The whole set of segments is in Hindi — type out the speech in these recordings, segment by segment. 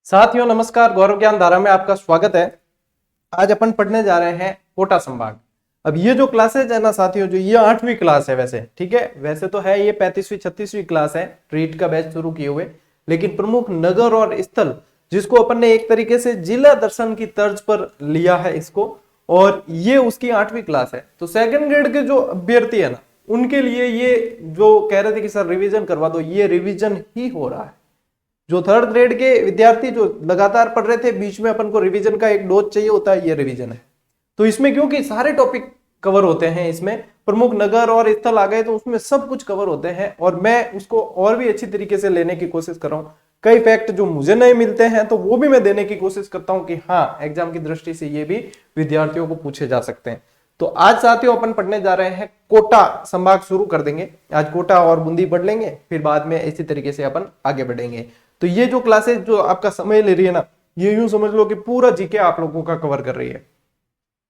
साथियों नमस्कार, गौरव ज्ञान धारा में आपका स्वागत है। आज अपन पढ़ने जा रहे हैं कोटा संभाग। अब ये जो क्लासेज है ना साथियों, जो ये 8वीं क्लास है वैसे, ठीक है, वैसे तो है ये 35वीं 36वीं क्लास है ट्रीट का बैच शुरू किए हुए, लेकिन प्रमुख नगर और स्थल जिसको अपन ने एक तरीके से जिला दर्शन की तर्ज पर लिया है इसको, और ये उसकी 8वीं क्लास है। तो सेकंड ग्रेड के जो अभ्यर्थी है ना, उनके लिए ये जो कह रहे थे कि सर रिविजन करवा दो, ये रिविजन ही हो रहा है। जो थर्ड ग्रेड के विद्यार्थी जो लगातार पढ़ रहे थे, बीच में अपन को रिवीजन का एक डोज चाहिए होता है, ये रिवीजन है। तो इसमें क्योंकि सारे टॉपिक कवर होते हैं, इसमें प्रमुख नगर और स्थल आ गए तो उसमें सब कुछ कवर होते हैं, और मैं उसको और भी अच्छी तरीके से लेने की कोशिश कर रहा हूँ। कई फैक्ट जो मुझे नहीं मिलते हैं तो वो भी मैं देने की कोशिश करता हूँ कि हाँ, एग्जाम की दृष्टि से ये भी विद्यार्थियों को पूछे जा सकते हैं। तो आज साथियों अपन पढ़ने जा रहे हैं कोटा संभाग शुरू कर देंगे। आज कोटा और बूंदी पढ़ लेंगे, फिर बाद में इसी तरीके से अपन आगे बढ़ेंगे। तो ये जो क्लासेस जो आपका समय ले रही है ना, ये यूं समझ लो कि पूरा जीके आप लोगों का कवर कर रही है।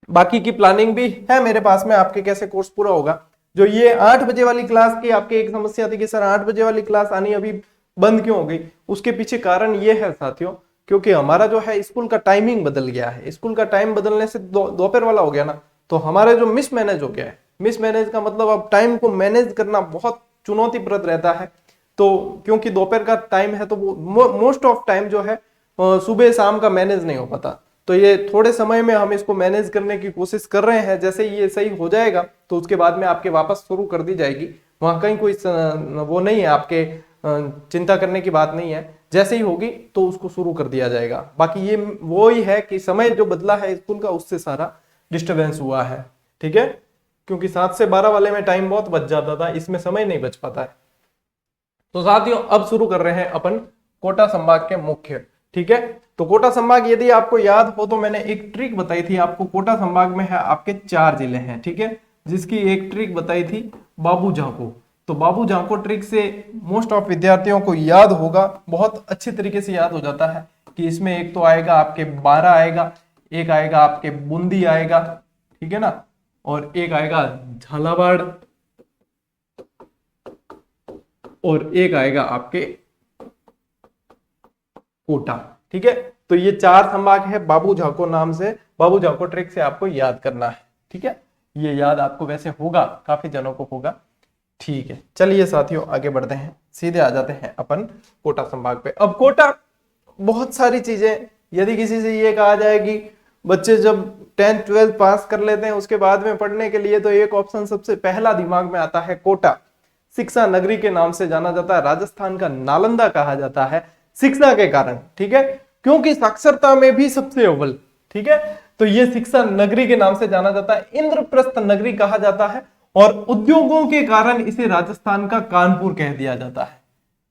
बाकी की प्लानिंग भी है मेरे पास में, आपके कैसे कोर्स पूरा होगा। जो ये 8 बजे वाली क्लास की आपकी एक समस्या थी कि सर 8 बजे वाली क्लास आनी अभी बंद क्यों हो गई, उसके पीछे कारण ये है साथियों, क्योंकि हमारा जो है स्कूल का टाइमिंग बदल गया है। स्कूल का टाइम बदलने से दोपहर वाला हो गया ना, तो हमारे जो मिस मैनेज हो गया है। मिस मैनेज का मतलब अब टाइम को मैनेज करना बहुत चुनौतीप्रद रहता है। तो क्योंकि दोपहर का टाइम है तो वो मोस्ट ऑफ टाइम जो है सुबह शाम का मैनेज नहीं हो पाता। तो ये थोड़े समय में हम इसको मैनेज करने की कोशिश कर रहे हैं। जैसे ये सही हो जाएगा तो उसके बाद में आपके वापस शुरू कर दी जाएगी। वहां कहीं कोई वो नहीं है, आपके चिंता करने की बात नहीं है। जैसे ही होगी तो उसको शुरू कर दिया जाएगा। बाकी ये वो ही है कि समय जो बदला है स्कूल का, उससे सारा डिस्टर्बेंस हुआ है, ठीक है। क्योंकि 7 से 12 वाले में टाइम बहुत बच जाता था, इसमें समय नहीं बच पाता है। तो साथियों अब शुरू कर रहे हैं अपन कोटा संभाग के मुख्य, ठीक है। तो कोटा संभाग यदि आपको याद हो तो मैंने एक ट्रिक बताई थी आपको। कोटा संभाग में है आपके 4 जिले हैं, ठीक है, जिसकी एक ट्रिक बताई थी बाबू झांको। तो बाबू झांको ट्रिक से मोस्ट ऑफ विद्यार्थियों को याद होगा, बहुत अच्छी तरीके से याद हो जाता है कि इसमें एक तो आएगा आपके 12 आएगा, एक आएगा आपके बूंदी आएगा, ठीक है ना, और एक आएगा झालावाड़, और एक आएगा आपके कोटा, ठीक है। तो ये 4 संभाग है बाबू झांको नाम से। बाबू झांको ट्रिक से आपको याद करना है, ठीक है। ये याद आपको वैसे होगा, काफी जनों को होगा, ठीक है। चलिए साथियों आगे बढ़ते हैं, सीधे आ जाते हैं अपन कोटा संभाग पे। अब कोटा बहुत सारी चीजें, यदि किसी से ये कहा जाए कि बच्चे जब 10th 12th पास कर लेते हैं उसके बाद में पढ़ने के लिए, तो एक ऑप्शन सबसे पहला दिमाग में आता है कोटा। शिक्षा नगरी के नाम से जाना जाता है, राजस्थान का नालंदा कहा जाता है शिक्षा के कारण, ठीक है, क्योंकि साक्षरता में भी सबसे अव्वल, ठीक है। तो ये शिक्षा नगरी के नाम से जाना जाता है। इंद्रप्रस्थ नगरी कहा जाता है, और उद्योगों के कारण इसे राजस्थान का कानपुर कह दिया जाता है,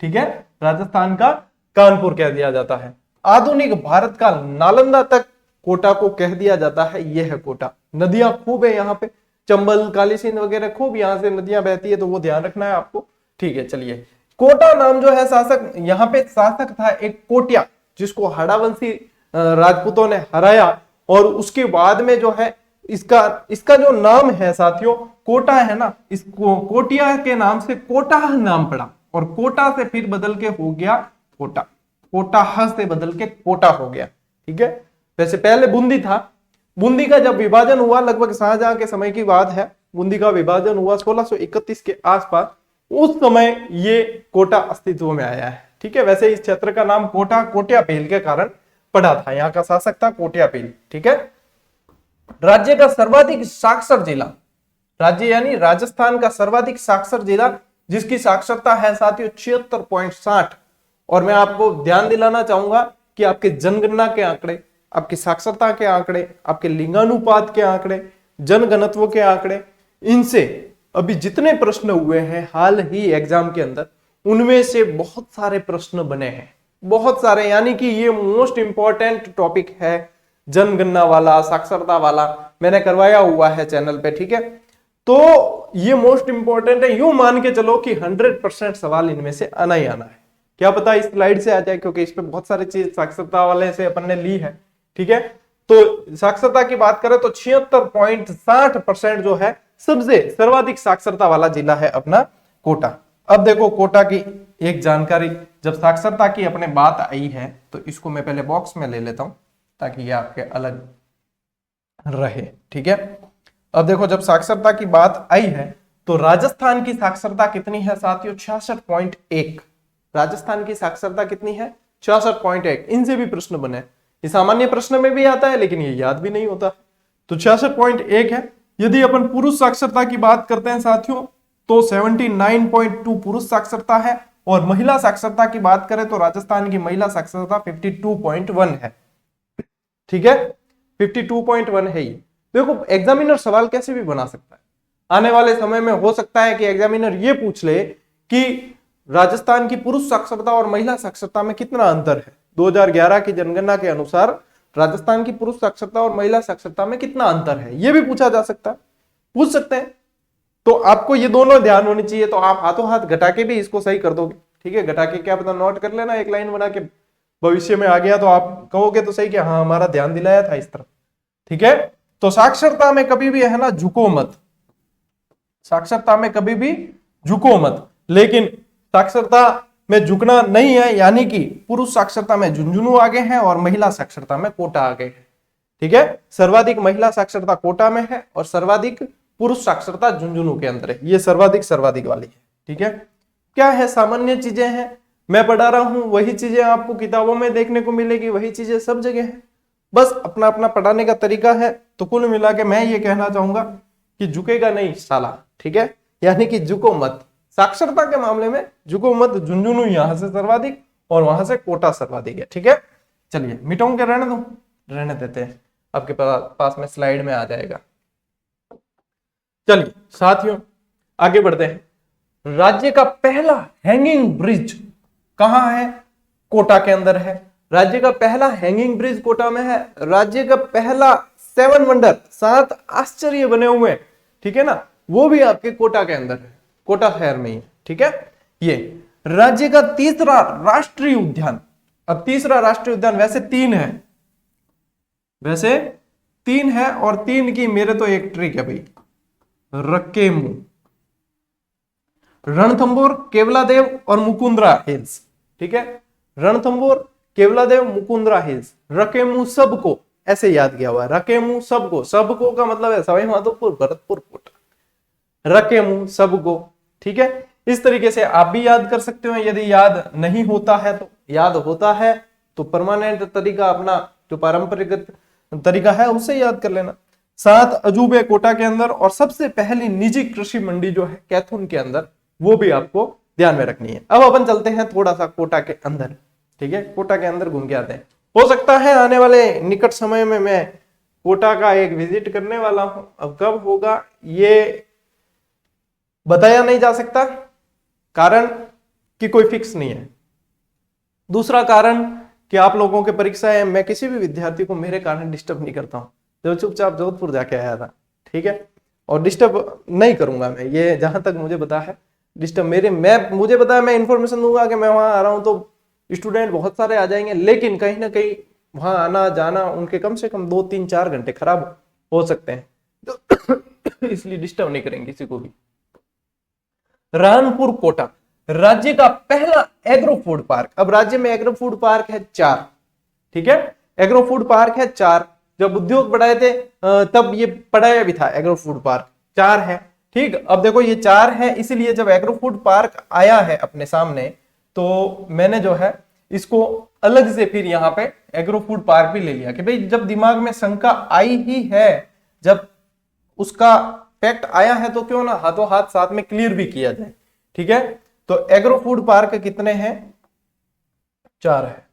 ठीक है, राजस्थान का कानपुर कह दिया जाता है। आधुनिक भारत का नालंदा तक कोटा को कह दिया जाता है। यह है कोटा। नदियां खूब है यहाँ पे, चंबल काली सिंध वगैरह खूब यहाँ से नदियां बहती है, तो वो ध्यान रखना है आपको, ठीक है। चलिए, कोटा नाम जो है शासक, यहाँ पे शासक था एक कोटिया, जिसको हाड़ावंशी राजपूतों ने हराया, और उसके बाद में जो है इसका जो नाम है साथियों कोटा है ना, इसको कोटिया के नाम से कोटा नाम पड़ा, और कोटा से फिर बदल के हो गया कोटा। कोटा से बदल के कोटा हो गया, ठीक है। वैसे पहले बूंदी था। बूंदी का जब विभाजन हुआ, लगभग शाहजहां के समय की बात है, बूंदी का विभाजन हुआ 1631 के आसपास, उस समय ये कोटा अस्तित्व में आया है, ठीक है। वैसे इस क्षेत्र का नाम कोटा कोटिया पील के कारण पड़ा था। यहाँ का शासक था कोटिया पील, ठीक है। राज्य का सर्वाधिक साक्षर जिला, राज्य यानी राजस्थान का सर्वाधिक साक्षर जिला, जिसकी साक्षरता है साथियों 76.60। और मैं आपको ध्यान दिलाना चाहूंगा कि आपके जनगणना के आंकड़े, आपकी साक्षरता के आंकड़े, आपके लिंगानुपात के आंकड़े, जनघनत्व के आंकड़े, इनसे अभी जितने प्रश्न हुए हैं हाल ही एग्जाम के अंदर, उनमें से बहुत सारे प्रश्न बने हैं, बहुत सारे। यानी कि ये मोस्ट इंपॉर्टेंट टॉपिक है, जनगणना वाला, साक्षरता वाला, मैंने करवाया हुआ है चैनल पे, ठीक है। तो ये मोस्ट इंपॉर्टेंट है। यूं मान के चलो कि 100% सवाल इनमें से आना ही आना है। क्या पता इस स्लाइड से आ जाए, क्योंकि इस पे बहुत सारी चीज साक्षरता वाले से अपन ने ली है, ठीक है। तो साक्षरता की बात करें तो 76.60% जो है सबसे सर्वाधिक साक्षरता वाला जिला है अपना कोटा। अब देखो कोटा की एक जानकारी, जब साक्षरता की अपने बात आई है तो इसको मैं पहले बॉक्स में ले लेता हूं ताकि ये आपके अलग रहे। ठीक है, अब देखो जब साक्षरता की बात आई है तो राजस्थान की साक्षरता कितनी है साथियों? 66.1। राजस्थान की साक्षरता कितनी है? 66.1। इनसे भी प्रश्न बने, ये सामान्य प्रश्न में भी आता है लेकिन ये याद भी नहीं होता। तो 66.1 है। यदि अपन पुरुष साक्षरता की बात करते हैं साथियों तो 79.2 पुरुष साक्षरता है, और महिला साक्षरता की बात करें तो राजस्थान की महिला साक्षरता 52.1 है। ठीक है, 52.1 है। ये देखो एग्जामिनर सवाल कैसे भी बना सकता है। आने वाले समय में हो सकता है कि एग्जामिनर ये पूछ ले कि राजस्थान की पुरुष साक्षरता और महिला साक्षरता में कितना अंतर है। 2011 की जनगणना के अनुसार राजस्थान की पुरुष साक्षरता और महिला साक्षरता में कितना अंतर है, यह भी पूछा जा सकता है, पूछ सकते हैं। तो आपको ये दोनों ध्यान होनी चाहिए, तो आप हाथों हाथ घटा के भी इसको सही कर दोगे। ठीक है, घटा के क्या पता नोट कर लेना, एक लाइन बना के, भविष्य में आ गया तो आप कहोगे तो सही कि हाँ हमारा ध्यान दिलाया था इस तरफ। ठीक है, तो साक्षरता में कभी भी है ना झुको मत, साक्षरता में कभी भी झुको मत। लेकिन साक्षरता में झुकना नहीं है, यानी कि पुरुष साक्षरता में झुंझुनू आगे है और महिला साक्षरता में कोटा आगे है। ठीक है, सर्वाधिक महिला साक्षरता कोटा में है और सर्वाधिक पुरुष साक्षरता झुंझुनू के अंदर है। ये सर्वाधिक वाली है। ठीक है, क्या है, सामान्य चीजें हैं, मैं पढ़ा रहा हूं वही चीजें आपको किताबों में देखने को मिलेगी, वही चीजें सब जगह है, बस अपना अपना पढ़ाने का तरीका है। तो कुल मिला के मैं ये कहना चाहूंगा कि झुकेगा नहीं साला। ठीक है, यानी कि झुको मत, साक्षरता के मामले में झुको मत। झुंझुनू यहां से सर्वाधिक और वहां से कोटा सर्वाधिक है। ठीक है, चलिए मिटाऊं के रहने दो, रहने देते हैं, आपके पास में स्लाइड में आ जाएगा। चलिए साथियों आगे बढ़ते हैं। राज्य का पहला हैंगिंग ब्रिज कहां है? कोटा के अंदर है। राज्य का पहला हैंगिंग ब्रिज कोटा में है। राज्य का पहला 7 वंडर, 7 आश्चर्य बने हुए, ठीक है ना, वो भी आपके कोटा के अंदर है, कोटा शहर में ही है। ठीक है, ये राज्य का तीसरा राष्ट्रीय उद्यान। अब तीसरा राष्ट्रीय उद्यान वैसे 3 है, वैसे 3 है, और 3 की मेरे तो एक ट्रिक है भाई, रकेमू, रणथंबोर, केवलादेव और मुकुंदरा हिल्स। ठीक है, रणथंबोर, केवलादेव, मुकुंदरा हिल्स, रकेमू सबको, ऐसे याद किया हुआ है, रकेमू सबको। सबको का मतलब है सवाई माधोपुर, भरतपुर, कोटा, रकेमू सबको। ठीक है, इस तरीके से आप भी याद कर सकते हो। यदि याद नहीं होता है तो, याद होता है तो परमानेंट तरीका अपना जो पारंपरिक तरीका है उससे याद कर लेना। 7 अजूबे कोटा के अंदर, और सबसे पहली निजी कृषि मंडी जो है कैथून के अंदर, वो भी आपको ध्यान में रखनी है। अब अपन चलते हैं थोड़ा सा कोटा के अंदर। ठीक है, कोटा के अंदर घूम के आते हैं। हो सकता है आने वाले निकट समय में मैं कोटा का एक विजिट करने वाला हूं। अब कब होगा ये बताया नहीं जा सकता, कारण कि कोई फिक्स नहीं है। दूसरा कारण कि आप लोगों के परीक्षा है, मैं किसी भी विद्यार्थी को मेरे कारण डिस्टर्ब नहीं करता हूं, जो चुपचाप जोधपुर जाके आया था। ठीक है, और डिस्टर्ब नहीं करूंगा मैं, ये जहां तक मुझे पता है। डिस्टर्ब मुझे पता है, मैं इंफॉर्मेशन दूंगा कि मैं वहां आ रहा हूं तो स्टूडेंट बहुत सारे आ जाएंगे, लेकिन कहीं ना कहीं वहां आना जाना उनके कम से कम 2-3-4 घंटे खराब हो सकते हैं, तो इसलिए डिस्टर्ब नहीं करेंगे किसी को भी। रानपुर कोटा, राज्य का पहला एग्रो फूड पार्क। अब राज्य में एग्रो फूड पार्क है 4। ठीक है, एग्रो फूड पार्क है 4। जब उद्योग बढ़ाए थे तब ये पढ़ाया भी था, एग्रो फूड पार्क 4 है। ठीक, अब देखो ये 4 है, इसीलिए जब एग्रो फूड पार्क आया है अपने सामने तो मैंने जो है इसको अलग से फिर यहाँ पे एग्रो फूड पार्क भी ले लिया कि भाई जब दिमाग में शंका आई ही है, जब उसका फैक्ट आया है तो क्यों ना हाथों हाथ साथ में क्लियर भी किया जाए। ठीक है, तो एग्रो फूड पार्क कितने हैं? 4 है,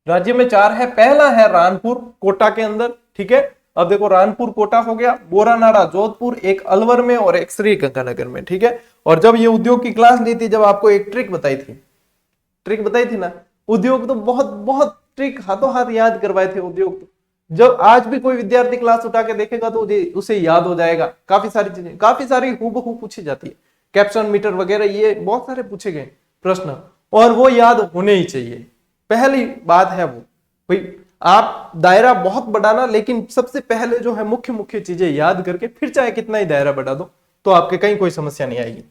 राज्य में 4 है। पहला है रानपुर कोटा के अंदर। ठीक है, अब देखो रानपुर कोटा हो गया, बोरानाड़ा जोधपुर, एक अलवर में और एक श्री गंगानगर में। ठीक है, और जब ये उद्योग की क्लास ली थी, जब आपको एक ट्रिक बताई थी ना, उद्योग तो बहुत बहुत ट्रिक हाथों हाथ याद करवाए थे उद्योग। जब आज भी कोई विद्यार्थी क्लास उठा के देखेगा तो उसे याद हो जाएगा। काफी सारी चीजें, काफी सारी हूबहू पूछी जाती है, कैप्शन मीटर वगैरह, ये बहुत सारे पूछे गए प्रश्न, और वो याद होने ही चाहिए। पहली बात है वो भाई, आप दायरा बहुत बढ़ाना, लेकिन सबसे पहले जो है मुख्य मुख्य चीजें याद करके फिर चाहे कितना ही दायरा बढ़ा दो तो आपके कहीं कोई समस्या नहीं आएगी।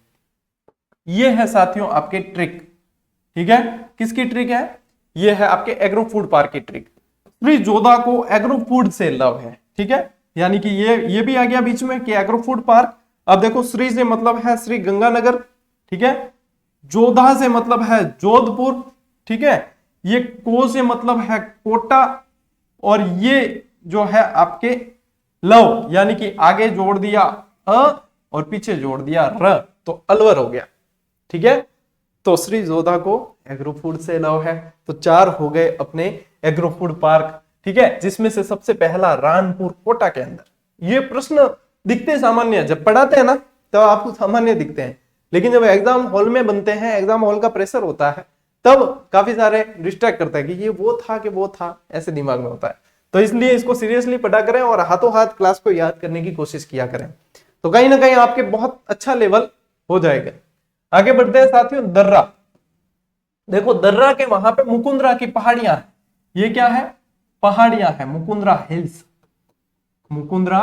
ये है साथियों आपके ट्रिक। ठीक है, किसकी ट्रिक है? ये है आपके एग्रो फूड पार्क की ट्रिक। श्री जोधा को एग्रो फूड से लव है, ठीक है, यानी कि ये भी आ गया बीच में कि एग्रो फूड पार्क। अब देखो श्री से मतलब है श्री गंगानगर, ठीक है, जोधा से मतलब है जोधपुर, ठीक है, ये को से मतलब है कोटा, और ये जो है आपके लव यानी कि आगे जोड़ दिया अ और पीछे जोड़ दिया र, तो अलवर हो गया, ठीक है। तो श्री जोधा को एग्रो फूड से लव है, तो 4 हो गए अपने एग्रो फूड पार्क, ठीक है, जिसमें से सबसे पहला रानपुर कोटा के अंदर। ये प्रश्न दिखते सामान्य, जब पढ़ाते हैं ना तब आपको सामान्य दिखते हैं, लेकिन जब एग्जाम हॉल में बनते हैं, एग्जाम हॉल का प्रेशर होता है, तब काफी सारे डिस्ट्रैक्ट करता है कि ये वो था कि वो था, ऐसे दिमाग में होता है। तो इसलिए इसको सीरियसली पढ़ा करें और हाथों हाथ क्लास को याद करने की कोशिश किया करें, तो कहीं ना कहीं आपके बहुत अच्छा लेवल हो जाएगा। आगे बढ़ते हैं साथियों, दर्रा। देखो दर्रा के वहां पे मुकुंदरा की पहाड़ियां हैं, ये क्या है? पहाड़ियां हैं, मुकुंदरा हिल्स, मुकुंदरा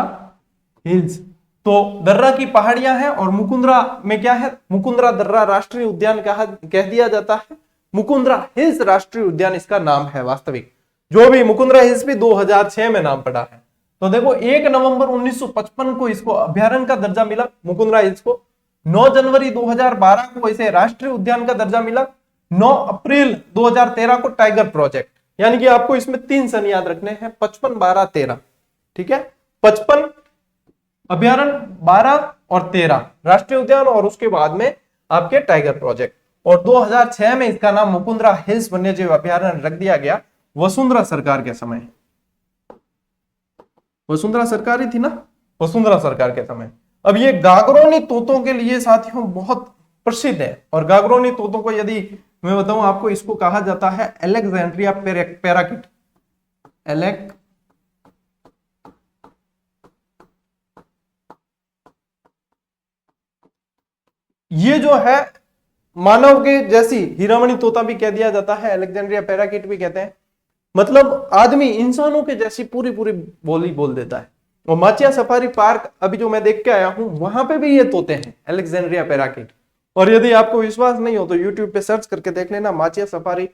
हिल्स। तो दर्रा की पहाड़ियां हैं और मुकुंदरा में क्या है? मुकुंदरा दर्रा राष्ट्रीय उद्यान कह दिया जाता है, मुकुंदरा हिल्स राष्ट्रीय उद्यान इसका नाम है वास्तविक। जो भी मुकुंदरा हिल्स भी 2006 में नाम पड़ा है। तो देखो 1 नवंबर 1955 को इसको अभ्यारण्य का दर्जा मिला मुकुंदरा हिल्स को, 9 जनवरी 2012 को इसे राष्ट्रीय उद्यान का दर्जा मिला, 9 अप्रैल 2013 को टाइगर प्रोजेक्ट, यानी कि आपको इसमें 3 सन याद रखने हैं, 55, 12, 13, ठीक है, 55 अभ्यारण्य, 12 और 13 राष्ट्रीय उद्यान, और उसके बाद में आपके टाइगर प्रोजेक्ट। और 2006 में इसका नाम मुकुंदरा हिल्स वन्यजीव अभ्यारण्य रख दिया गया वसुंधरा सरकार के समय। वसुंधरा सरकार ही थी ना, वसुंधरा सरकार के समय। अब ये गागरोनी तोतों के लिए साथियों बहुत प्रसिद्ध है, और गागरोनी तोतों को यदि मैं बताऊं आपको, इसको कहा जाता है अलेक्जेंड्रिया पैराकिट, ये जो है मानव के जैसी हीरामणि तोता भी कह दिया जाता है, अलेक्जेंड्रिया पैराकिट भी कहते हैं, मतलब आदमी इंसानों के जैसी पूरी पूरी बोली बोल देता है। और माचिया सफारी पार्क अभी जो मैं देख के आया हूं, वहां पे भी ये तोते हैं, अलेक्जेंड्रिया पैराकिट। और यदि आपको विश्वास नहीं हो तो यूट्यूब पे सर्च करके देख लेना, माचिया सफारी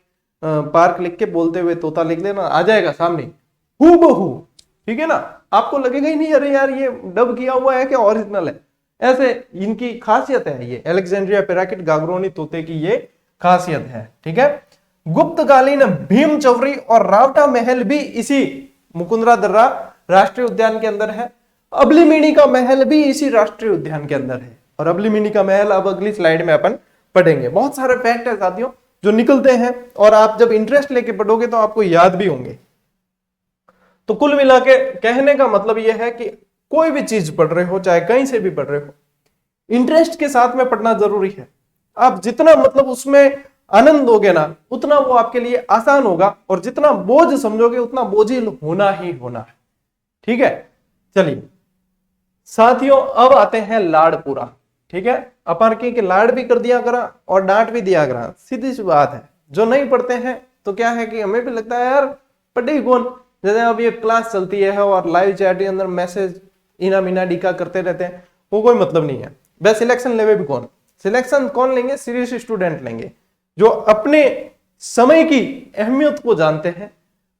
पार्क लिख के बोलते हुए तोता लिख लेना, आ जाएगा सामने हूबहू, ठीक है ना। आपको लगेगा ही नहीं अरे यार ये डब किया हुआ है क्या ओरिजिनल है, ऐसे इनकी खासियत है। ये अलेक्जेंड्रिया पैराकिट गागरोनी तोते की ये खासियत है, ठीक है। गुप्तकालीन भीम चौरी और रावटा महल भी इसी मुकुंदरा दर्रा राष्ट्रीय उद्यान के अंदर है। अबलीमिनी का महल भी इसी राष्ट्रीय उद्यान के अंदर है, और अबलीमिनी का महल अब अगली स्लाइड में अपन पढ़ेंगे। बहुत सारे फैक्ट है साथियों जो निकलते हैं, और आप जब इंटरेस्ट लेके पढ़ोगे तो आपको याद भी होंगे। तो कुल मिला के कहने का मतलब यह है कि कोई भी चीज पढ़ रहे हो, चाहे कहीं से भी पढ़ रहे हो, इंटरेस्ट के साथ में पढ़ना जरूरी है। आप जितना मतलब उसमें आनंद दोगे ना, उतना वो आपके लिए आसान होगा, और जितना बोझ समझोगे उतना बोझिल होना ही होना है, ठीक है। चलिए साथियों अब आते हैं लाड़पुरा, ठीक है। अपन के लाड़ भी कर दिया करा और डांट भी दिया करा, सीधी सी बात है। जो नहीं पढ़ते हैं तो क्या है कि हमें भी लगता है यार पढ़े कौन, जैसे अब ये क्लास चलती है और लाइव चैट के अंदर मैसेज इना मीना डीका करते रहते हैं, वो कोई मतलब नहीं है। बस सिलेक्शन लेवे भी कौन, सिलेक्शन कौन लेंगे? सीरियस स्टूडेंट लेंगे, जो अपने समय की अहमियत को जानते हैं,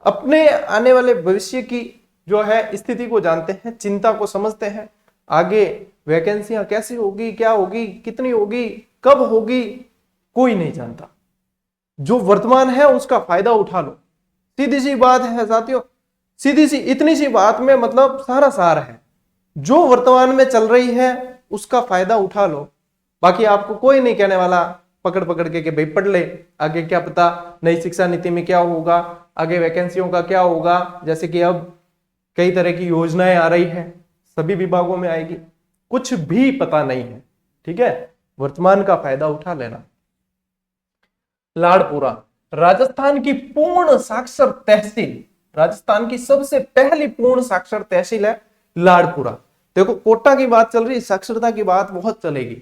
अपने आने वाले भविष्य की जो है स्थिति को जानते हैं, चिंता को समझते हैं, आगे वैकेंसियां कैसी होगी, क्या होगी, कितनी होगी, कब होगी, कोई नहीं जानता। जो वर्तमान है उसका फायदा उठा लो, सीधी सी बात है साथियों, सीधी सी इतनी सी बात में मतलब सारा सार है। जो वर्तमान में चल रही है उसका फायदा उठा लो, बाकी आपको कोई नहीं कहने वाला पकड़ पकड़ के कि भाई पढ़ ले, आगे क्या पता नई शिक्षा नीति में क्या होगा, आगे वैकेंसियों का क्या होगा। जैसे कि अब कई तरह की योजनाएं आ रही है, सभी विभागों में आएगी, कुछ भी पता नहीं है, ठीक है। वर्तमान का फायदा उठा लेना। लाड़पुरा राजस्थान की पूर्ण साक्षर तहसील, राजस्थान की सबसे पहली पूर्ण साक्षर तहसील है लाड़पुरा। देखो कोटा की बात चल रही, साक्षरता की बात बहुत चलेगी।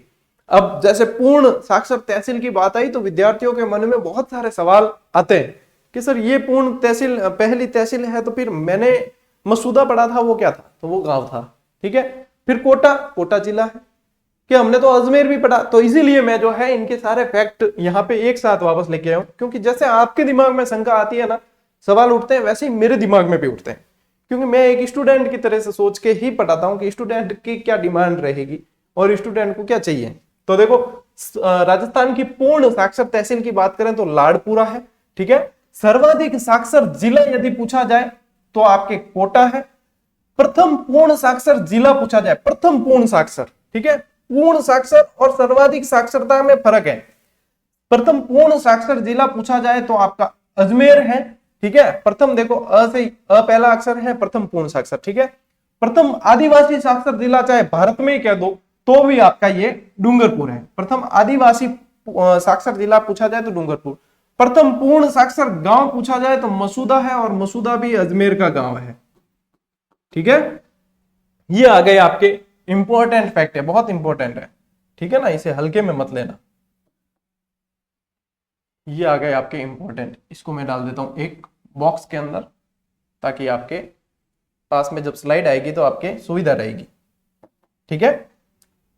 अब जैसे पूर्ण साक्षर तहसील की बात आई तो विद्यार्थियों के मन में बहुत सारे सवाल आते हैं कि सर ये पूर्ण तहसील पहली तहसील है, तो फिर मैंने मसूदा पढ़ा था वो क्या था? तो वो गांव था, ठीक है। फिर कोटा, कोटा जिला है, कि हमने तो अजमेर भी पढ़ा, तो इसीलिए मैं जो है इनके सारे फैक्ट यहाँ पे एक साथ वापस लेके आया हूं, क्योंकि जैसे आपके दिमाग में शंका आती है ना, सवाल उठते हैं, वैसे ही मेरे दिमाग में भी उठते हैं, क्योंकि मैं एक स्टूडेंट की तरह से सोच के ही पढ़ाता हूँ कि स्टूडेंट की क्या डिमांड रहेगी और स्टूडेंट को क्या चाहिए। तो देखो, राजस्थान की पूर्ण साक्षर तहसील की बात करें तो लाड़पुरा है, ठीक है। सर्वाधिक साक्षर जिला यदि पूछा जाए तो आपके कोटा है। प्रथम पूर्ण साक्षर जिला पूछा जाए, प्रथम पूर्ण साक्षर, ठीक है, पूर्ण साक्षर और सर्वाधिक साक्षरता में फर्क है। प्रथम पूर्ण साक्षर जिला पूछा जाए तो आपका अजमेर है, ठीक है। प्रथम देखो, अ से अ पहला अक्षर है, प्रथम पूर्ण साक्षर, ठीक है। प्रथम आदिवासी साक्षर जिला चाहे भारत में ही कह दो तो भी आपका ये डूंगरपुर है। प्रथम आदिवासी साक्षर जिला पूछा जाए तो डूंगरपुर। प्रथम पूर्ण साक्षर गांव पूछा जाए तो मसूदा है, और मसूदा भी अजमेर का गांव है, ठीक है। ये आ गए आपके इंपॉर्टेंट फैक्ट है, बहुत इंपॉर्टेंट है, ठीक है ना, इसे हल्के में मत लेना। ये आ गए आपके इंपॉर्टेंट, इसको मैं डाल देता हूं एक बॉक्स के अंदर, ताकि आपके पास में जब स्लाइड आएगी तो आपके सुविधा रहेगी, ठीक है।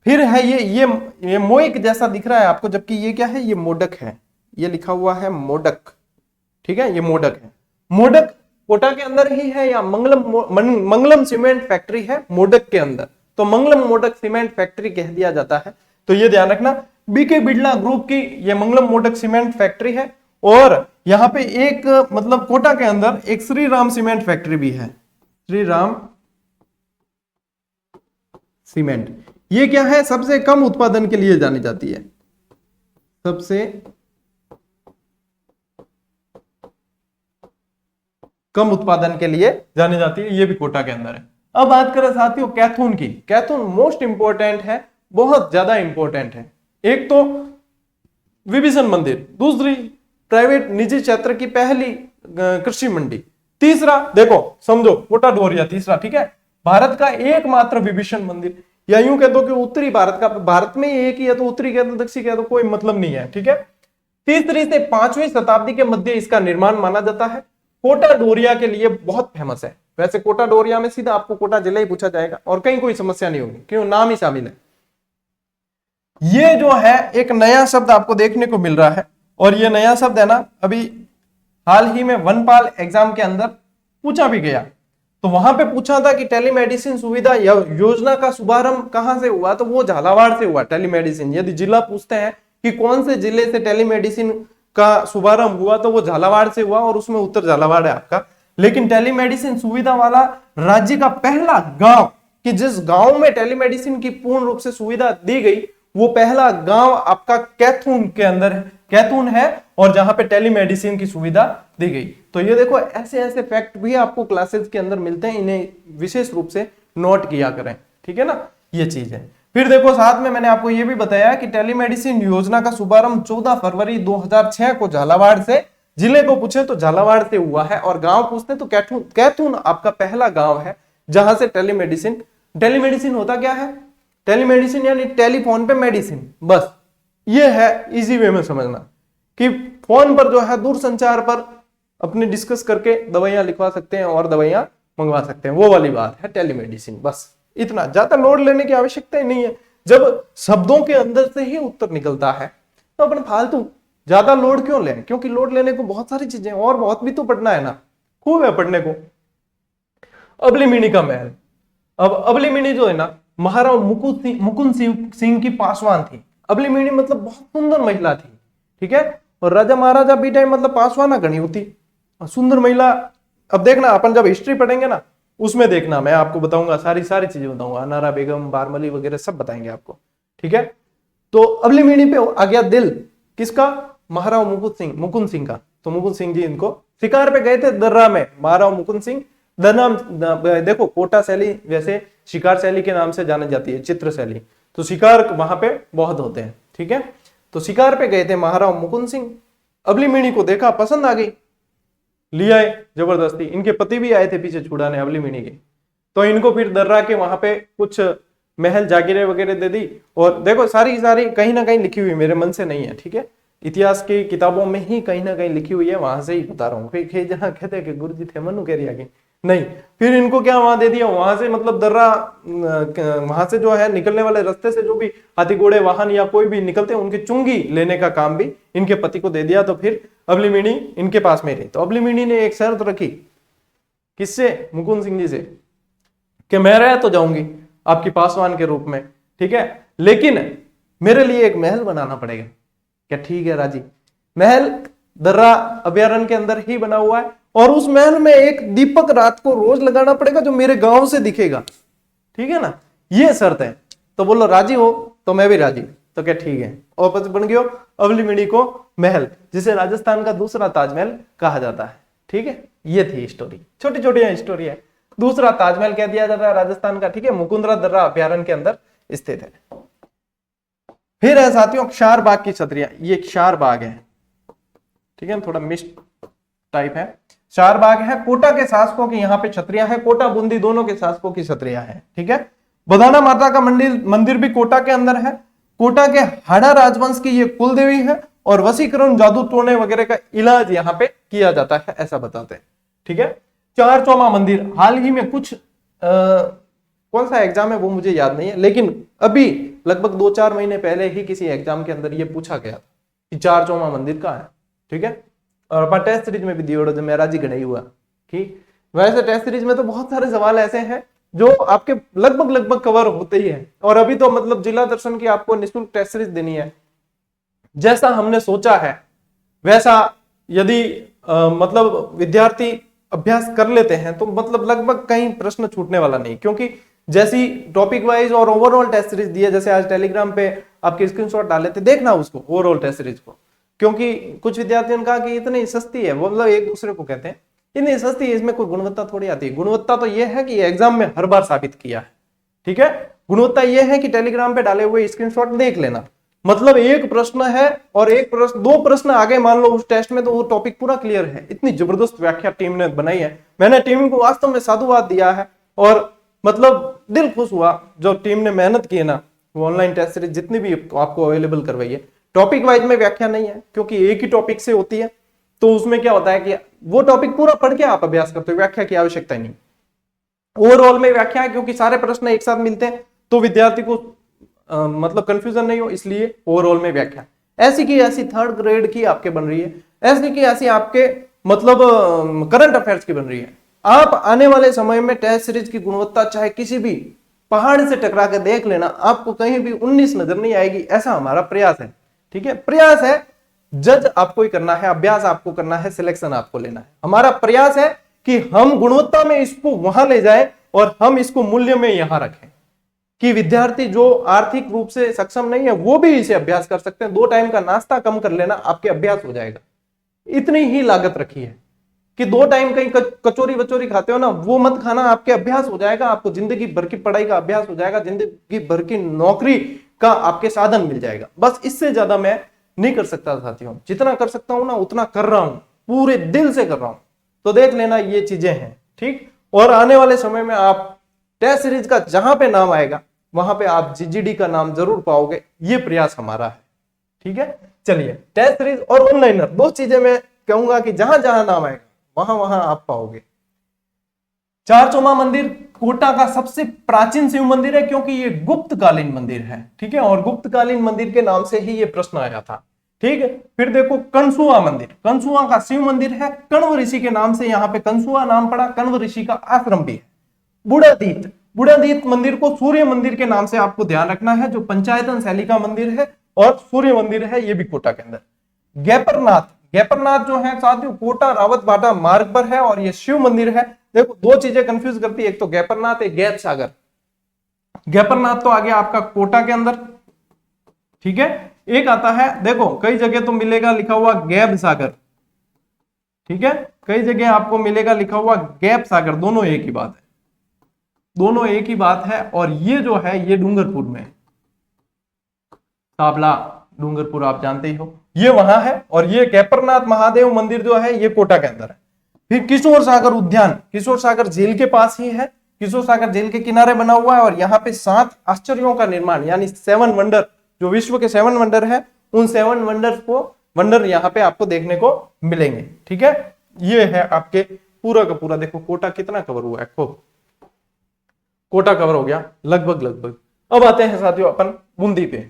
फिर है ये मोइक जैसा दिख रहा है आपको, जबकि ये क्या है, ये मोडक है, ये लिखा हुआ है मोडक, ठीक है, ये मोडक है। मोडक कोटा के अंदर ही है या मंगलम सीमेंट फैक्ट्री है मोडक के अंदर, तो मंगलम मोडक सीमेंट फैक्ट्री कह दिया जाता है। तो ये ध्यान रखना, बीके बिड़ला ग्रुप की ये मंगलम मोडक सीमेंट फैक्ट्री है, और यहां पे एक मतलब कोटा के अंदर एक श्री राम सीमेंट फैक्ट्री भी है, श्री राम सीमेंट। ये क्या है, सबसे कम उत्पादन के लिए जानी जाती है, सबसे कम उत्पादन के लिए जानी जाती है, ये भी कोटा के अंदर है। अब बात करें साथियों कैथून की, कैथून मोस्ट इंपॉर्टेंट है, बहुत ज्यादा इंपॉर्टेंट है। एक तो विभीषण मंदिर, दूसरी प्राइवेट निजी क्षेत्र की पहली कृषि मंडी, तीसरा देखो समझो कोटा डोरिया, तीसरा, ठीक है, भारत का एकमात्र विभीषण मंदिर, या यूं कह दो कि उत्तरी भारत का, भारत में एक ही है तो उत्तरी कह दो दक्षिण कह दो, कोई मतलब नहीं है, ठीक है। तीसरी से 5वीं शताब्दी के मध्य इसका निर्माण माना जाता है। कोटा डोरिया के लिए बहुत फेमस है। वैसे कोटा डोरिया में सीधा आपको कोटा जिला ही पूछा जाएगा और कहीं कोई समस्या नहीं होगी, क्यों, नाम ही शामिल है। ये जो है एक नया शब्द आपको देखने को मिल रहा है, और ये नया शब्द है ना, अभी हाल ही में वनपाल एग्जाम के अंदर पूछा भी गया, तो वहां पे पूछा था कि टेलीमेडिसिन सुविधा योजना का शुभारंभ कहां से हुआ, तो वो झालावाड़ से हुआ टेलीमेडिसिन। यदि जिला पूछते हैं कि कौन से जिले से टेलीमेडिसिन का शुभारंभ हुआ, तो वो झालावाड़ से हुआ, और उसमें उत्तर झालावाड़ है आपका। लेकिन टेलीमेडिसिन सुविधा वाला राज्य का पहला गांव, कि जिस गांव में टेलीमेडिसिन की पूर्ण रूप से सुविधा दी गई, वो पहला गांव आपका कैथून के अंदर है, कैथून है, और जहां पे टेलीमेडिसिन की सुविधा दी गई। तो ये देखो, ऐसे ऐसे फैक्ट भी आपको क्लासेस के अंदर मिलते हैं, इन्हें विशेष रूप से नोट किया करें, ठीक है ना, ये चीज है। फिर देखो साथ में मैंने आपको ये भी बताया कि टेलीमेडिसिन योजना का शुभारंभ 14 फरवरी 2006 को झालावाड़ से, जिले को पूछे तो झालावाड़ से हुआ है, और गांव पूछते तो कैथून, कैथून आपका पहला गांव है जहां से टेलीमेडिसिन, टेलीमेडिसिन होता क्या है, टेलीमेडिसिन यानी टेलीफोन पे मेडिसिन, बस ये है, इजी वे में समझना कि फोन पर जो है दूर संचार पर अपने डिस्कस करके दवाइयां लिखवा सकते हैं और दवाइयां मंगवा सकते हैं, वो वाली बात है टेलीमेडिसिन, बस इतना, ज्यादा लोड लेने की आवश्यकता ही नहीं है। जब शब्दों के अंदर से ही उत्तर निकलता है तो अपन फालतू ज्यादा लोड क्यों लें, क्योंकि लोड लेने को बहुत सारी चीजें और बहुत भी तो पढ़ना है ना, खूब है पढ़ने को। अबलीमिनी का महल, अब अबलीमिनी जो है ना, महाराव मुकुंद सिंह की पासवान थी। अबलीमिनी मतलब बहुत सुंदर महिला थी, ठीक है, और राजा महाराजा भी टाइम मतलब पासवाना गणी होती, सुंदर महिला। अब देखना अपन जब हिस्ट्री पढ़ेंगे ना, उसमें देखना मैं आपको बताऊंगा, सारी चीजें बताऊंगा, अनारा बेगम, बारमली वगैरह सब बताएंगे आपको, ठीक है। तो अबलीमिनी पे आ गया दिल किसका, महाराव मुकुंद सिंह का। तो मुकुंद सिंह जी इनको शिकार पे गए थे दर्रा में, महाराव मुकुंद सिंह, दनाम देखो कोटा शैली वैसे शिकार शैली के नाम से जानी जाती है, चित्र शैली, तो शिकार वहां पे बहुत होते हैं, ठीक है। तो शिकार पे गए थे महाराव मुकुंद सिंह, अबलीमिनी को देखा, पसंद आ गई, ले आए जबरदस्ती, इनके पति भी आए थे पीछे छुड़ाने अबलीमिनी के। तो इनको फिर दर्रा के वहां पे कुछ महल जागीरें वगैरह दे दी, और देखो सारी कहीं ना कहीं लिखी हुई, मेरे मन से नहीं है, ठीक है, इतिहास की किताबों में ही कहीं ना कहीं लिखी हुई है, वहां से ही बता रहा हूँ। जहाँ कहते हैं कि गुरु जी थे मनु कह रही नहीं, फिर इनको क्या वहां दे दिया, वहां से मतलब दर्रा, वहां से जो है निकलने वाले रास्ते से जो भी हाथी घोड़े वाहन या कोई भी निकलते हैं उनकी चुंगी लेने का काम भी इनके पति को दे दिया। तो फिर अबलीमिणी इनके पास में रही। तो अबलीमिणी ने एक शर्त रखी, किससे, मुकुंद सिंह जी से, कि मैं रह तो जाऊंगी आपकी पासवान के रूप में, ठीक है, लेकिन मेरे लिए एक महल बनाना पड़ेगा। क्या ठीक है राजी। महल दर्रा अभयारण्य के अंदर ही बना हुआ है और उस महल में एक दीपक रात को रोज लगाना पड़ेगा जो मेरे गांव से दिखेगा, ठीक है ना, ये शर्त है। तो बोलो राजी हो, तो मैं भी राजी। तो क्या ठीक है, और बस बन गया अबलीमिणी को महल, जिसे राजस्थान का दूसरा ताजमहल कहा जाता है। ठीक है, ये थी स्टोरी, छोटी छोटी स्टोरी है। दूसरा ताजमहल कह दिया जाता है राजस्थान का, ठीक है, मुकुंदरा दर्रा अभयारण्य के अंदर स्थित है। फिर है साथियों क्षार बाग की छतरियां। ये क्षार बाग है, ठीक है, थोड़ा मिक्स टाइप है। क्षार बाग है, कोटा के शासकों की यहाँ पे छतरियां है, कोटा बूंदी दोनों के शासकों की छतरियां है। ठीक है, बदाना माता का मंदिर भी कोटा के अंदर है। कोटा के हाड़ा राजवंश की ये कुल देवी है और वशीकरण, जादू टोने वगैरह का इलाज यहाँ पे किया जाता है, ऐसा बताते हैं। ठीक है, चार चौमा मंदिर, हाल ही में कुछ कौन सा एग्जाम है वो मुझे याद नहीं है, लेकिन अभी लगभग 2-4 महीने पहले ही किसी एग्जाम के अंदर ये पूछा गया था कि चार चौमा मंदिर कहाँ है। ठीक है, और अपना टेस्ट सीरीज में भी दियो जो मेरा जी गणई हुआ कि वैसे टेस्ट सीरीज में तो बहुत सारे सवाल ऐसे हैं जो आपके लगभग कवर होते ही है। और अभी तो मतलब जिला दर्शन की आपको निःशुल्क टेस्ट सीरीज देनी है। जैसा हमने सोचा है वैसा यदि मतलब विद्यार्थी अभ्यास कर लेते हैं तो मतलब लगभग कहीं प्रश्न छूटने वाला नहीं, क्योंकि जैसी टॉपिक वाइज और ओवरऑल टेस्ट सीरीज दी है, जैसे आज टेलीग्राम पे आपके स्क्रीनशॉट डाले थे, देखना उसको ओवरऑल टेस्ट सीरीज को, क्योंकि कुछ विद्यार्थियों ने कहा कि इतनी सस्ती है, वो मतलब एक दूसरे को कहते हैं इतनी सस्ती है, इसमें कोई गुणवत्ता थोड़ी आती है। गुणवत्ता तो यह है कि एग्जाम में हर बार साबित किया है। ठीक है, गुणवत्ता यह है कि टेलीग्राम पे डाले हुए स्क्रीनशॉट देख लेना, मतलब एक प्रश्न है और एक प्रश्न, 2 प्रश्न आगे मान लो उस टेस्ट में, तो वो टॉपिक पूरा क्लियर है। इतनी जबरदस्त व्याख्या टीम ने बनाई है, मैंने टीम को वास्तव में साधुवाद दिया है और मतलब दिल खुश हुआ जो टीम ने मेहनत की है ना। वो ऑनलाइन टेस्ट सीरीज जितनी भी आपको अवेलेबल करवाई है, टॉपिक वाइज में व्याख्या नहीं है क्योंकि एक ही टॉपिक से होती है, तो उसमें क्या होता है कि वो टॉपिक पूरा पढ़ के आप अभ्यास करते हो, व्याख्या की आवश्यकता ही नहीं। ओवरऑल में व्याख्या है क्योंकि सारे प्रश्न एक साथ मिलते हैं तो विद्यार्थी को मतलब कंफ्यूजन नहीं हो, इसलिए ओवरऑल में व्याख्या ऐसी की ऐसी 3rd ग्रेड की आपके बन रही है, ऐसी की ऐसी आपके मतलब करंट अफेयर्स की बन रही है। आप आने वाले समय में टेस्ट सीरीज की गुणवत्ता चाहे किसी भी पहाड़ से टकरा के देख लेना, आपको कहीं भी 19 नजर नहीं आएगी, ऐसा हमारा प्रयास है। ठीक है, प्रयास है, जज आपको ही करना है, अभ्यास आपको करना है, सिलेक्शन आपको लेना है। हमारा प्रयास है कि हम गुणवत्ता में इसको वहां ले जाएं और हम इसको मूल्य में यहां रखें कि विद्यार्थी जो आर्थिक रूप से सक्षम नहीं है वो भी इसे अभ्यास कर सकते हैं। 2 टाइम का नाश्ता कम कर लेना, आपके अभ्यास हो जाएगा। इतनी ही लागत रखी है कि 2 टाइम कहीं कचोरी वचोरी खाते हो ना, वो मत खाना, आपके अभ्यास हो जाएगा, आपको जिंदगी भर की पढ़ाई का अभ्यास हो जाएगा, जिंदगी भर की नौकरी का आपके साधन मिल जाएगा। बस इससे ज्यादा मैं नहीं कर सकता साथियों, जितना कर सकता हूं ना उतना कर रहा हूं, पूरे दिल से कर रहा हूं। तो देख लेना ये चीजें हैं, ठीक। और आने वाले समय में आप टेस्ट सीरीज का जहां पे नाम आएगा वहां पे आप जीजीडी का नाम जरूर पाओगे, ये प्रयास हमारा है। ठीक है, चलिए टेस्ट सीरीज और ऑनलाइनर 2 चीजें मैं कहूंगा कि जहां जहां नाम आएगा वहां वहां आप पाओगे। चार चौमा मंदिर कोटा का सबसे प्राचीन शिव मंदिर है क्योंकि ये गुप्तकालीन मंदिर है। ठीक है, और गुप्तकालीन मंदिर के नाम से ही ये प्रश्न आया था। ठीक है, फिर देखो कंसुआ मंदिर, कंसुआ का शिव मंदिर है, कण्व ऋषि के नाम से यहाँ पे कंसुआ नाम पड़ा, कण्व ऋषि का आश्रम भी है। बुढ़ादीत, बुढ़ादीत मंदिर को सूर्य मंदिर के नाम से आपको ध्यान रखना है, जो पंचायतन शैली का मंदिर है और सूर्य मंदिर है, ये भी कोटा के अंदर। गैपरनाथ, गैपरनाथ जो है साथियों कोटा रावत बाटा मार्ग पर है और ये शिव मंदिर है। देखो 2 चीजें कंफ्यूज करती है, एक तो गैपरनाथ, एक गैप सागर। गैपरनाथ तो आ गया आपका कोटा के अंदर, ठीक है। एक आता है, देखो कई जगह तो मिलेगा लिखा हुआ गैब सागर, ठीक है, कई जगह आपको मिलेगा लिखा हुआ गैप सागर, दोनों एक ही बात है, दोनों एक ही बात है। और ये जो है ये डूंगरपुर में, साबला डूंगरपुर आप जानते ही हो, ये वहां है। और ये गैपरनाथ महादेव मंदिर जो है ये कोटा के अंदर है। फिर किशोर सागर उद्यान, किशोर सागर झील के पास ही है, किशोर सागर झील के किनारे बना हुआ है और यहाँ पे 7 आश्चर्यों का निर्माण, यानी 7 वंडर, जो विश्व के 7 वंडर है, उन 7 वंडर यहाँ पे आपको देखने को मिलेंगे। ठीक है, ये है आपके पूरा का पूरा देखो कोटा कितना कवर हुआ है, खूब कोटा कवर हो गया लगभग लगभग। अब आते हैं साथियों अपन बूंदी पे।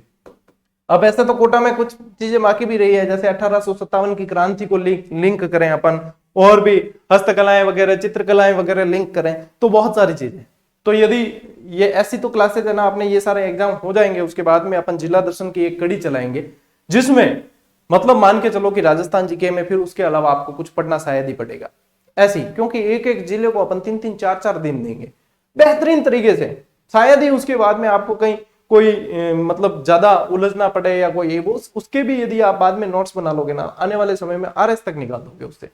अब ऐसे तो कोटा में कुछ चीजें बाकी भी रही है, जैसे 1857 की क्रांति को लिंक करें अपन, और भी हस्तकलाएं वगैरह चित्रकलाएं वगैरह लिंक करें, तो बहुत सारी चीजें। तो यदि ये ऐसी तो क्लासेज है ना, आपने ये सारे एग्जाम हो जाएंगे, उसके बाद में अपन जिला दर्शन की एक कड़ी चलाएंगे, जिसमें मतलब मान के चलो कि राजस्थान जीके में फिर उसके अलावा आपको कुछ पढ़ना शायद ही पड़ेगा ऐसी, क्योंकि एक एक जिले को अपन 3-3 4-4 दिन देंगे बेहतरीन तरीके से, शायद ही उसके बाद में आपको कहीं कोई मतलब ज्यादा उलझना पड़े या कोई वो, उसके भी यदि आप बाद में नोट्स बना लोगे ना, आने वाले समय में आरएस तक निकाल दोगे उससे।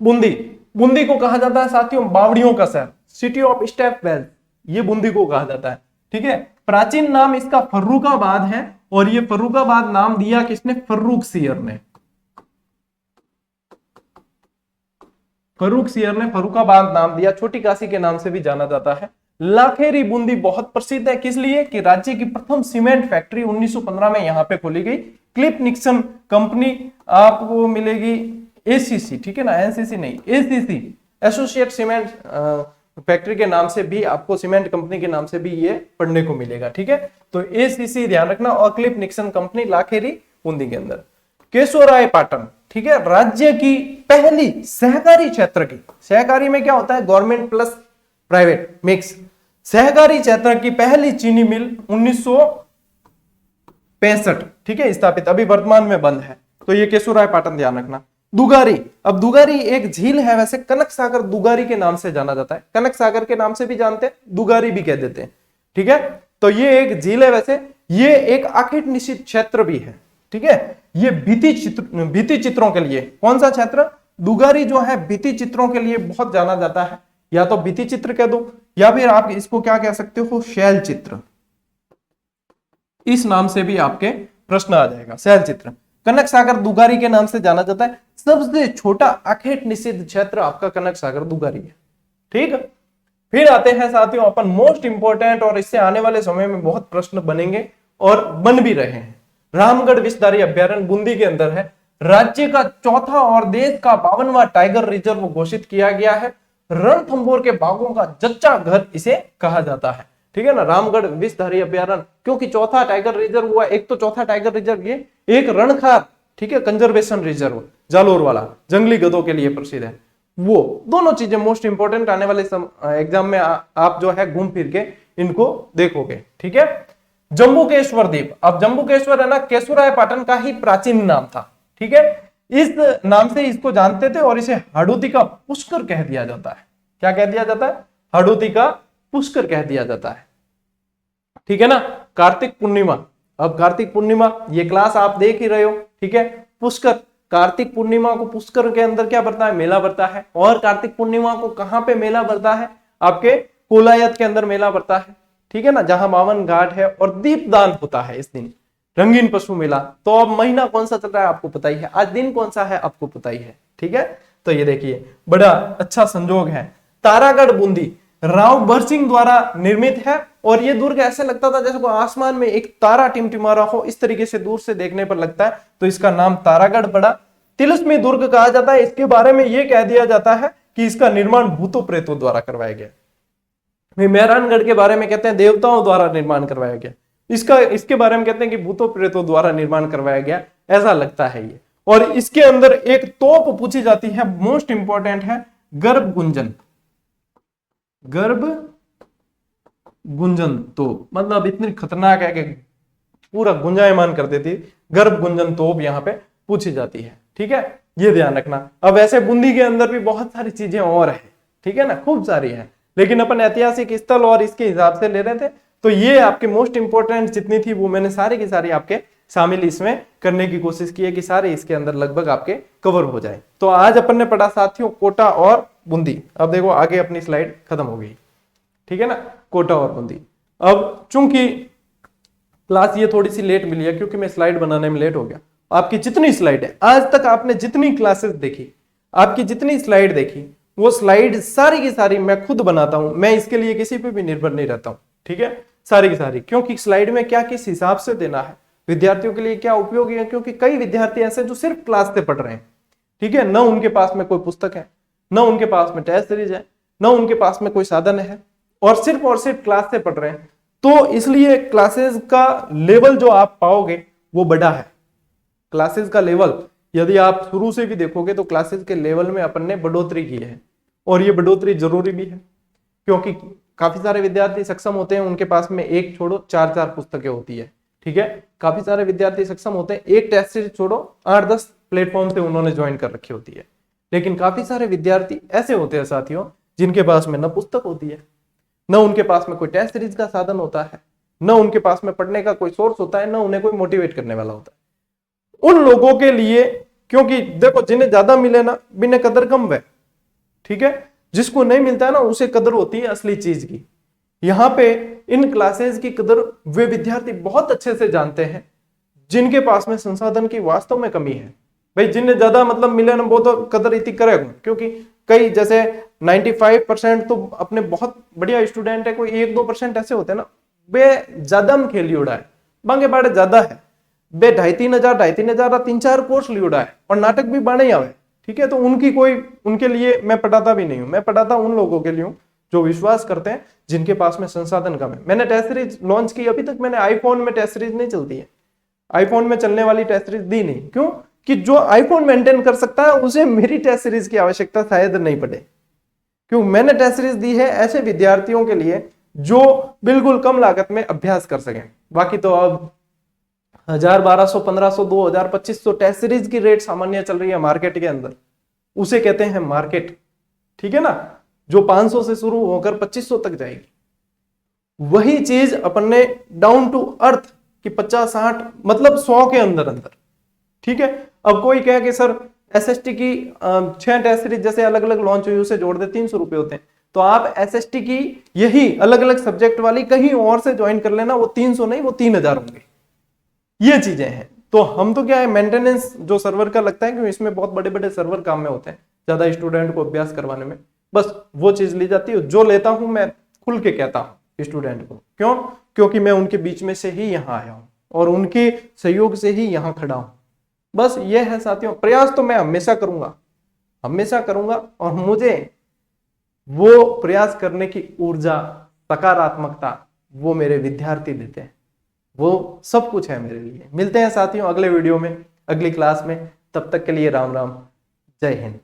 बूंदी, बूंदी को कहा जाता है साथियों बावड़ियों का शहर, सिटी ऑफ स्टेप वेल्थ, ये बूंदी को कहा जाता है। ठीक है, प्राचीन नाम इसका फर्रुखाबाद है, और ये फर्रुखाबाद नाम दिया किसने? फर्रुखसियर ने। फर्रुखसियर ने फर्रुखाबाद नाम दिया, छोटी काशी के नाम से भी जाना जाता है। लाखेरी बूंदी बहुत प्रसिद्ध है, किस लिए? कि राज्य की प्रथम सीमेंट फैक्ट्री 1915 में यहां पे खोली गई। क्लिप निक्सन कंपनी आपको मिलेगी एसीसी, ठीक है ना, एनसीसी नहीं, एसीसी एसोसिएट सीमेंट फैक्ट्री के नाम से भी आपको, सीमेंट कंपनी के नाम से भी ये पढ़ने को मिलेगा। ठीक है, तो एसीसी ध्यान रखना, और clip Nixon company Lakheri Bundi के अंदर। केशोराय पाटन, ठीक है, राज्य की पहली सहकारी क्षेत्र की, सहकारी में क्या होता है? गवर्नमेंट प्लस प्राइवेट मिक्स, सहकारी क्षेत्र की पहली चीनी मिल 1965, ठीक है, स्थापित, अभी वर्तमान में बंद है। तो ये केशोराय पाटन ध्यान रखना। दुगारी, अब दुगारी एक झील है, वैसे कनक सागर दुगारी के नाम से जाना जाता है, कनक सागर के नाम से भी जानते हैं, दुगारी भी कह देते हैं। ठीक है, तो ये एक झील है, वैसे ये एक आखिट निश्चित क्षेत्र भी है। ठीक है, ये भित्ति चित्रों के लिए, कौन सा क्षेत्र? दुगारी जो है भित्ति चित्रों के लिए बहुत जाना जाता है, या तो भित्ति चित्र कह दो, या फिर आप इसको क्या कह सकते हो? शैल चित्र, इस नाम से भी आपके प्रश्न आ जाएगा, शैल चित्र। कनक सागर दुगारी के नाम से जाना जाता है, सबसे छोटा आखेट निषिद्ध क्षेत्र आपका कनक सागर दुगारी है। ठीक, फिर आते हैं साथियों अपन मोस्ट इंपोर्टेंट, और इससे आने वाले समय में बहुत प्रश्न बनेंगे और बन भी रहे हैं, रामगढ़ विषधारी अभ्यारण्य बूंदी के अंदर है, राज्य का चौथा और देश का 52वां टाइगर रिजर्व घोषित किया गया है, रणथंभौर के बाघों का जच्चा घर इसे कहा जाता है। ठीक है ना, रामगढ़ विषधारी अभ्यारण्य, क्योंकि चौथा टाइगर रिजर्व हुआ, एक तो चौथा टाइगर रिजर्व ये, एक रणखार, ठीक है, कंजर्वेशन रिजर्व जालोर वाला जंगली गधों के लिए प्रसिद्ध है। वो दोनों चीजें मोस्ट इंपोर्टेंट, आने वाले एग्जाम में आप जो है घूम फिर के इनको देखोगे। ठीक है, जम्बूकेश्वर द्वीप, अब जम्बूकेश्वर है ना, केशोराय पाटन का ही प्राचीन नाम था। ठीक है, इस नाम से इसको जानते थे, और इसे हाड़ौती का पुष्कर कह दिया जाता है। क्या कह दिया जाता है? हाड़ौती का पुष्कर कह दिया जाता है। ठीक है ना, कार्तिक पूर्णिमा, अब कार्तिक पूर्णिमा ये क्लास आप देख ही रहे हो। ठीक है, पुष्कर, कार्तिक पूर्णिमा को पुष्कर के अंदर क्या बढ़ता है? मेला बढ़ता है। और कार्तिक पूर्णिमा को कहां पे मेला बढ़ता है? आपके कोलायत के अंदर मेला बढ़ता है। ठीक है ना, जहां 52 घाट है, और दीपदान होता है इस दिन, रंगीन पशु मेला। तो अब महीना कौन सा चल रहा है आपको पता ही है, आज दिन कौन सा है आपको पता ही है। ठीक है, तो ये देखिए बड़ा अच्छा संजोग है। तारागढ़ बूंदी राव बरसिंह द्वारा निर्मित है, और ये दुर्ग ऐसे लगता था जैसे को आसमान में एक तारा टिमटिमा रहा हो, इस तरीके से दूर से देखने पर लगता है, तो इसका नाम तारागढ़ पड़ा। तिलस्मी दुर्ग कहा जाता है, इसके बारे में यह कह दिया जाता है कि इसका निर्माण भूतों प्रेतों द्वारा करवाया गया। मेहरानगढ़ के बारे में कहते हैं देवताओं द्वारा निर्माण करवाया गया, इसके बारे में कहते हैं कि भूतों प्रेतों द्वारा निर्माण करवाया गया, ऐसा लगता है ये। और इसके अंदर एक तोप पूछी जाती है, मोस्ट इंपॉर्टेंट है, गर्भ गुंजन, गर्भ गुंजन तोप, मतलब इतनी खतरनाक है कि पूरा गुंजायमान कर देती, गर्भ गुंजन तोप यहां पे पूछी जाती है। ठीक है, ये ध्यान रखना। अब ऐसे बूंदी के अंदर भी बहुत सारी चीजें और है, ठीक है ना, खूब सारी है, लेकिन अपन ऐतिहासिक स्थल और इसके हिसाब से ले रहे थे, तो ये आपके मोस्ट इंपोर्टेंट जितनी थी वो मैंने सारी की सारी आपके शामिल इसमें करने की कोशिश की है कि सारे इसके अंदर लगभग आपके कवर हो जाए। तो आज अपन ने पढ़ा साथियों कोटा और बूंदी। अब देखो आगे अपनी स्लाइड खत्म हो गई, ठीक है ना, कोटा और बूंदी। अब चूंकि क्लास ये थोड़ी सी लेट मिली है क्योंकि मैं स्लाइड बनाने में लेट हो गया। आपकी जितनी स्लाइड है आज तक आपने जितनी क्लासेस देखी, आपकी जितनी स्लाइड देखी, वो स्लाइड सारी की सारी मैं खुद बनाता हूं, मैं इसके लिए किसी पे भी निर्भर नहीं रहता हूं। ठीक है, सारी की सारी, क्योंकि स्लाइड में क्या किस हिसाब से देना है, विद्यार्थियों के लिए क्या उपयोगी है, क्योंकि कई विद्यार्थी ऐसे जो सिर्फ क्लास से पढ़ रहे हैं, ठीक है, ना उनके पास में कोई पुस्तक है, ना उनके पास में टेस्ट सीरीज है, ना उनके पास में कोई साधन है, और सिर्फ क्लास से पढ़ रहे हैं। तो इसलिए क्लासेस का लेवल जो आप पाओगे वो बड़ा है। क्लासेस का लेवल यदि आप शुरू से भी देखोगे तो क्लासेस के लेवल में अपन ने बढ़ोतरी की है, और ये बढ़ोतरी जरूरी भी है, क्योंकि काफी सारे विद्यार्थी सक्षम होते हैं, उनके पास में एक छोड़ो 4-4 पुस्तकें होती है। ठीक है, काफी सारे विद्यार्थी सक्षम होते हैं, एक टेस्ट सीरीज छोड़ो 8-10 प्लेटफॉर्म से उन्होंने ज्वाइन कर रखी होती है। लेकिन काफी सारे विद्यार्थी ऐसे होते हैं साथियों, जिनके पास में न पुस्तक होती है, न उनके पास में कोई टेस्ट सीरीज का साधन होता है, न उनके पास में पढ़ने का कोई सोर्स होता है, न उन्हें कोई मोटिवेट करने वाला होता है। उन लोगों के लिए, क्योंकि देखो जिन्हें ज्यादा मिले ना, बिना कदर कम वह, ठीक है, जिसको नहीं मिलता है ना उसे कदर होती है असली चीज की। यहां पे इन क्लासेस की कदर वे विद्यार्थी बहुत अच्छे से जानते हैं जिनके पास में संसाधन की वास्तव में कमी है। भाई जिन्हें ज्यादा मतलब मिले ना वो तो कदर इतनी करेगा, क्योंकि कई जैसे 95% तो अपने बहुत बढ़िया स्टूडेंट है, कोई 1-2% ऐसे होते हैं ना, वे ज्यादा में खेली उड़ा है, बांगे बाड़े ज्यादा है, बे 2,500 3-4 कोर्स ली उड़ा है, और नाटक भी बाणे आवे। ठीक है, तो उनके लिए मैं पढ़ाता भी नहीं हूं, मैं पढ़ाता उन लोगों के लिए हूं जो विश्वास करते हैं, जिनके पास में संसाधन कम है। मैंने टेस्ट सीरीज लॉन्च की, अभी तक मैंने आईफोन में टेस्ट सीरीज नहीं चलती है, आईफोन में चलने वाली टेस्ट सीरीज दी नहीं। क्यों? कि जो आईफोन मेंटेन कर सकता है उसे मेरी टेस्ट सीरीज की आवश्यकता शायद नहीं पड़े। क्यों? मैंने टेस्ट सीरीज दी है ऐसे विद्यार्थियों के लिए जो बिल्कुल कम लागत में अभ्यास कर सकें। बाकी तो अब 1000, 1200, 1500, 2000, 2500 टेस्ट सीरीज की रेट सामान्य चल रही है मार्केट के अंदर, उसे कहते हैं मार्केट। ठीक है ना, जो 500 से शुरू होकर 2500 तक जाएगी। वही चीज अपन ने डाउन टू अर्थ की 50-60 मतलब 100 के अंदर अंदर। ठीक है, अब कोई कहे कि सर एसएसटी की 6 टेस्ट सीरीज जैसे अलग अलग लॉन्च हुई उसे जोड़ दे 300 रुपए होते हैं, तो आप एसएसटी की यही अलग अलग सब्जेक्ट वाली कहीं और से ज्वाइन कर लेना, वो 300 नहीं वो 3000 होंगे। ये चीजें हैं। तो हम तो क्या है, मेंटेनेंस जो सर्वर का लगता है, क्योंकि इसमें बहुत बड़े बड़े सर्वर काम में होते हैं ज्यादा स्टूडेंट को अभ्यास करवाने में, बस वो चीज ली जाती है। जो लेता हूं मैं खुल के कहता हूं स्टूडेंट को। क्यों? क्योंकि मैं उनके बीच में से ही यहाँ आया हूं और उनके सहयोग से ही यहाँ खड़ा हूं। बस ये है साथियों, प्रयास तो मैं हमेशा करूंगा, और मुझे वो प्रयास करने की ऊर्जा, सकारात्मकता वो मेरे विद्यार्थी देते हैं। वो सब कुछ है मेरे लिए। मिलते हैं साथियों अगले वीडियो में, अगली क्लास में। तब तक के लिए राम राम, जय हिंद।